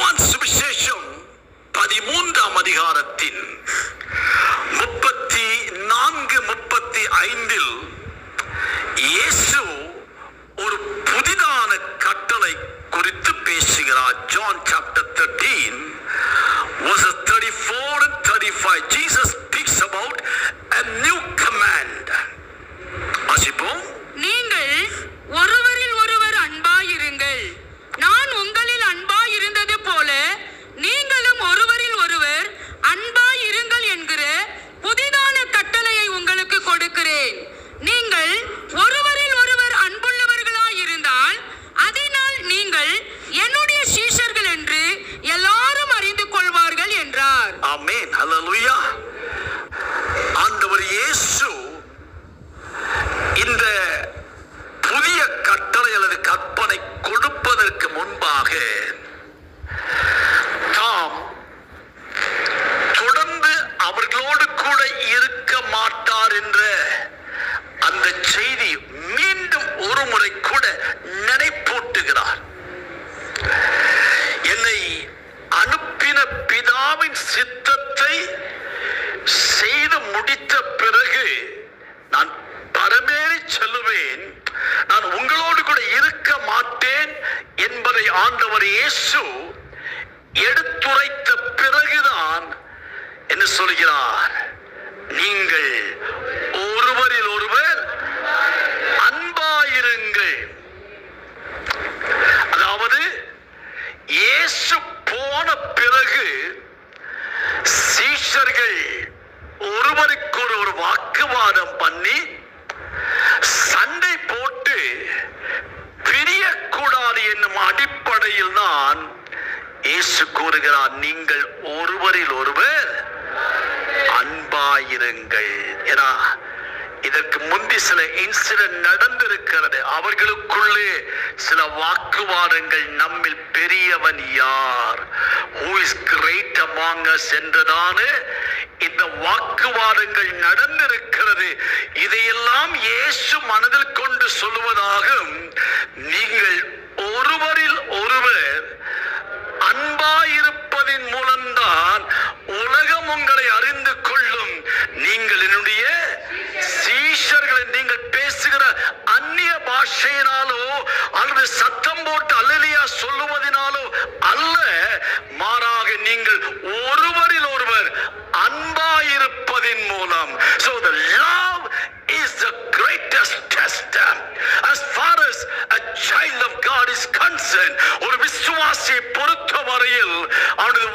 யோவான் சுவிசேஷம் 13ஆம் அதிகாரத்தின் 34-35 இயேசு ஒரு புதிதான கட்டளை குறித்து பேசுகிறார். John chapter 13 verses 34 and 35. Jesus speaks about a new command. வாசிப்போம். நீங்கள் ஒருவரில் ஒருவர் அன்பாயிருங்கள். நான் உங்களில் அன்பாயிருந்தது போல நீங்களும் ஒருவரில் ஒருவர் அன்பாயிருங்கள் என்கிற புதிதான கட்டளையை உங்களுக்கு கொடுக்கிறேன். நீங்கள் ஒருவரில் ஒருவர் அன்புள்ளவர்களாயிருந்தால் அதனால் நீங்கள் என்னுடைய சீஷர்கள் என்று எல்லாரும் அறிந்து கொள்வார்கள் என்றார். ஆமென். ஹல்லேலூயா. ஆண்டவர் இயேசு இந்த புதிய கட்டளை அல்லது கற்பனை கொடுப்பதற்கு முன்பாக தாம் தொடர்ந்து அவர்களோடு கூட இருக்க மாட்டார் என்ற அந்த செய்தி மீண்டும் ஒரு முறை கூட நினைப்பூட்டுகிறார். என்னை அனுப்பின பிதாவின் சித்தத்தை செய்து முடித்த பிறகு நான் பரமேறி செல்லுவேன், நான் உங்களோடு கூட இருக்க மாட்டேன் என்பதை ஆண்டவர் இயேசு எடுத்துரைத்த பிறகுதான் என்ன சொல்கிறார்? நீங்கள் ஒருவரில் ஒருவர் அன்பாயிருங்கள். அதாவது இயேசு போன பிறகு சீஷர்கள் ஒருவருக்கொரு வாக்குவாதம் பண்ணி சண்டை போட்டு பிரியக்கூடாது என்னும் அடிப்படையில் தான் இயேசு கூறுகிறார், நீங்கள் ஒருவரில் ஒருவர் அன்பாயிருங்கள். ஏன்னா இதற்கு முந்தி சில இன்சிடென்ட் நடந்திருக்கிறது. அவர்களுக்குள்ளே சில வாக்குவாதங்கள், நம்மில் பெரியவன் யார், who is great among us என்றதான இந்த வாக்குவாதங்கள் நடந்திருக்கிறது. இதையெல்லாம் இயேசு மனதில் கொண்டு சொல்லுவதாகும், நீங்கள் ஒருவரில் ஒருவர் அன்பாயிருப்பதின் மூலம்தான் உலகம் உங்களை அறிந்து கொள்ளும். நீங்கள் என்னுடைய சீஷர்கள். நீங்கள் பேசுகிற அந்நிய பாஷையினாலோ அல்லது சத்தம் போட்டு அல்லேலூயா சொல்லுவதினாலோ அல்ல, மாறாக நீங்கள் ஒருவரில் ஒருவர் அன்பாயிருப்பதின் மூலம். So the love is the greatest test. As far as a child of God is concerned, ஒரு விசுவாசியை பொறுத்தவரையில் அவனது